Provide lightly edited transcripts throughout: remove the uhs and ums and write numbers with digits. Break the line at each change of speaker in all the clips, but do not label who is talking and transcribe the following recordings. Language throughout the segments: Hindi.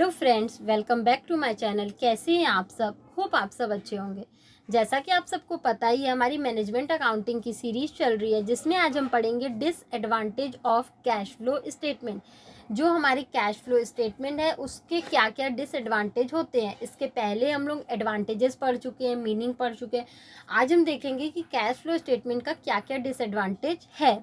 Hello friends, welcome back to my channel. कैसे हैं आप सब? होप आप सब अच्छे होंगे। जैसा कि आप सबको पता ही है, हमारी मैनेजमेंट अकाउंटिंग की सीरीज चल रही है जिसमें आज हम पढ़ेंगे disadvantage of cash flow statement. जो हमारी कैश फ्लो स्टेटमेंट है उसके क्या क्या डिसएडवांटेज होते हैं। इसके पहले हम लोग एडवांटेजेस पढ़ चुके हैं, मीनिंग पढ़ चुके हैं। आज हम देखेंगे कि कैश फ्लो स्टेटमेंट का क्या क्या डिसएडवांटेज है।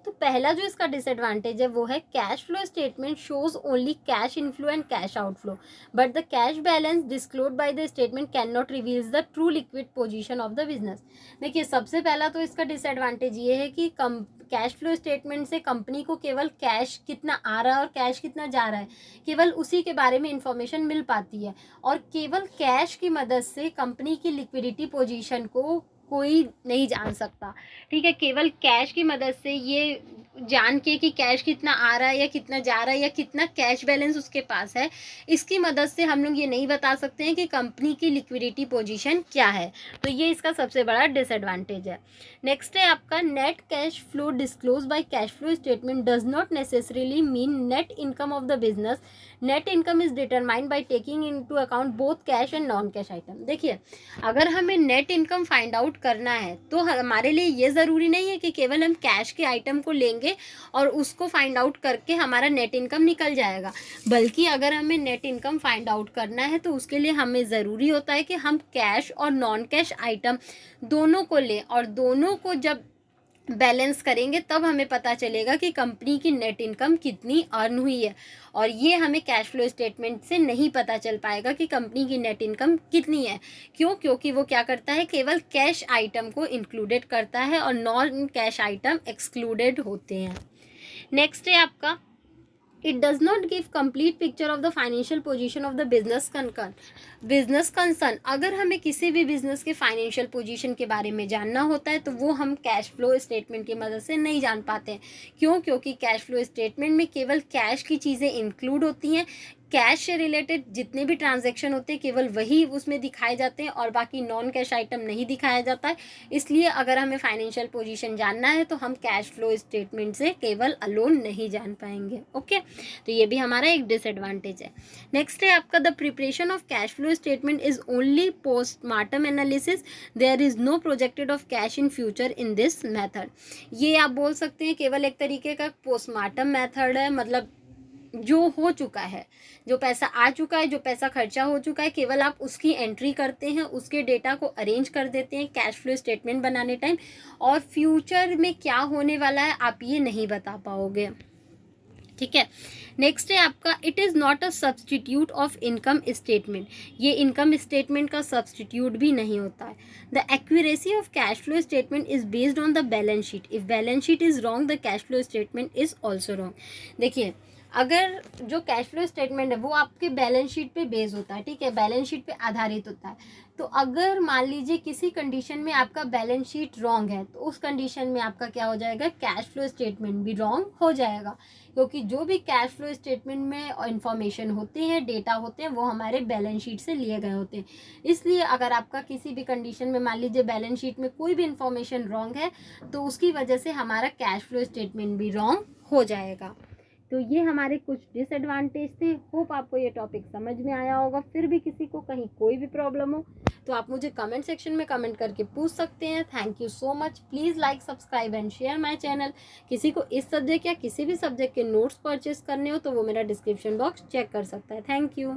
तो पहला जो इसका डिसएडवांटेज है वो है cash flow statement shows only cash inflow and cash outflow, but the cash balance disclosed by the statement can not reveals the true liquid position of the business. देखिए, सबसे पहला तो इसका डिसएडवांटेज ये है कि कैश फ्लो स्टेटमेंट से कंपनी को केवल कैश कितना आ रहा है और कैश कितना जा रहा है, केवल उसी के बारे में इंफॉर्मेशन मिल पाती है। और केवल कैश की मदद से कंपनी की लिक्विडिटी पोजीशन को कोई नहीं जान सकता। ठीक है, केवल कैश की मदद से ये जान के कि कैश कितना आ रहा है या कितना जा रहा है या कितना कैश बैलेंस उसके पास है, इसकी मदद से हम लोग ये नहीं बता सकते हैं कि कंपनी की लिक्विडिटी पोजीशन क्या है। तो ये इसका सबसे बड़ा डिसएडवांटेज है। नेक्स्ट है आपका net cash flow disclose by cash flow statement does not necessarily mean net income of the business. Net income is determined by taking into account both cash and non cash item. देखिए, अगर हमें नेट इनकम फाइंड आउट करना है तो हमारे लिए ये ज़रूरी नहीं है कि केवल हम कैश के आइटम को लेंगे और उसको फाइंड आउट करके हमारा नेट इनकम निकल जाएगा। बल्कि अगर हमें नेट इनकम फाइंड आउट करना है तो उसके लिए हमें ज़रूरी होता है कि हम कैश और नॉन कैश आइटम दोनों को लें, और दोनों को जब बैलेंस करेंगे तब हमें पता चलेगा कि कंपनी की नेट इनकम कितनी अर्न हुई है। और ये हमें कैश फ्लो स्टेटमेंट से नहीं पता चल पाएगा कि कंपनी की नेट इनकम कितनी है। क्यों? क्योंकि वो क्या करता है, केवल कैश आइटम को इंक्लूडेड करता है और नॉन कैश आइटम एक्सक्लूडेड होते हैं। नेक्स्ट है आपका it does not give complete picture of the financial position of the business concern। अगर हमें किसी भी बिजनेस के फाइनेंशियल पोजीशन के बारे में जानना होता है तो वो हम कैश फ्लो स्टेटमेंट की मदद से नहीं जान पाते हैं। क्यों? क्योंकि कैश फ्लो स्टेटमेंट में केवल कैश की चीज़ें इंक्लूड होती हैं। कैश से रिलेटेड जितने भी ट्रांजैक्शन होते हैं केवल वही उसमें दिखाए जाते हैं और बाकी नॉन कैश आइटम नहीं दिखाया जाता है। इसलिए अगर हमें फाइनेंशियल पोजीशन जानना है तो हम कैश फ्लो स्टेटमेंट से केवल अलोन नहीं जान पाएंगे। ओके, तो ये भी हमारा एक डिसएडवांटेज है। नेक्स्ट है आपका the preparation of cash flow statement is only postmortem analysis, there is no projected of cash in future in this method. ये आप बोल सकते हैं केवल एक तरीके का पोस्टमार्टम मेथड है। मतलब जो हो चुका है, जो पैसा आ चुका है, जो पैसा खर्चा हो चुका है, केवल आप उसकी एंट्री करते हैं, उसके डेटा को अरेंज कर देते हैं कैश फ्लो स्टेटमेंट बनाने टाइम, और फ्यूचर में क्या होने वाला है आप ये नहीं बता पाओगे। ठीक है, नेक्स्ट है आपका it is not a substitute of income statement. ये इनकम स्टेटमेंट का सब्सटीट्यूट भी नहीं होता है। The accuracy of cash flow statement is based on the balance sheet. If balance sheet is wrong the cash flow statement is also wrong. देखिए, अगर जो कैश फ्लो स्टेटमेंट है वो आपके बैलेंस शीट पे बेस होता है, ठीक है, बैलेंस शीट पे आधारित होता है। तो अगर मान लीजिए किसी कंडीशन में आपका बैलेंस शीट रॉन्ग है तो उस कंडीशन में आपका क्या हो जाएगा, कैश फ्लो स्टेटमेंट भी रॉन्ग हो जाएगा। क्योंकि जो भी कैश फ्लो स्टेटमेंट में इंफॉर्मेशन होते हैं, डेटा होते हैं, वो हमारे बैलेंस शीट से लिए गए होते हैं। इसलिए अगर आपका किसी भी कंडीशन में मान लीजिए बैलेंस शीट में कोई भी इंफॉर्मेशन रॉन्ग है तो उसकी वजह से हमारा कैश फ्लो स्टेटमेंट भी रॉन्ग हो जाएगा। तो ये हमारे कुछ डिसएडवांटेज थे। होप आपको ये टॉपिक समझ में आया होगा। फिर भी किसी को कहीं कोई भी प्रॉब्लम हो तो आप मुझे कमेंट सेक्शन में कमेंट करके पूछ सकते हैं। Thank you so much. Please like, subscribe and share my channel. किसी को इस सब्जेक्ट या किसी भी सब्जेक्ट के नोट्स परचेस करने हो तो वो मेरा डिस्क्रिप्शन बॉक्स चेक कर सकता है। Thank you.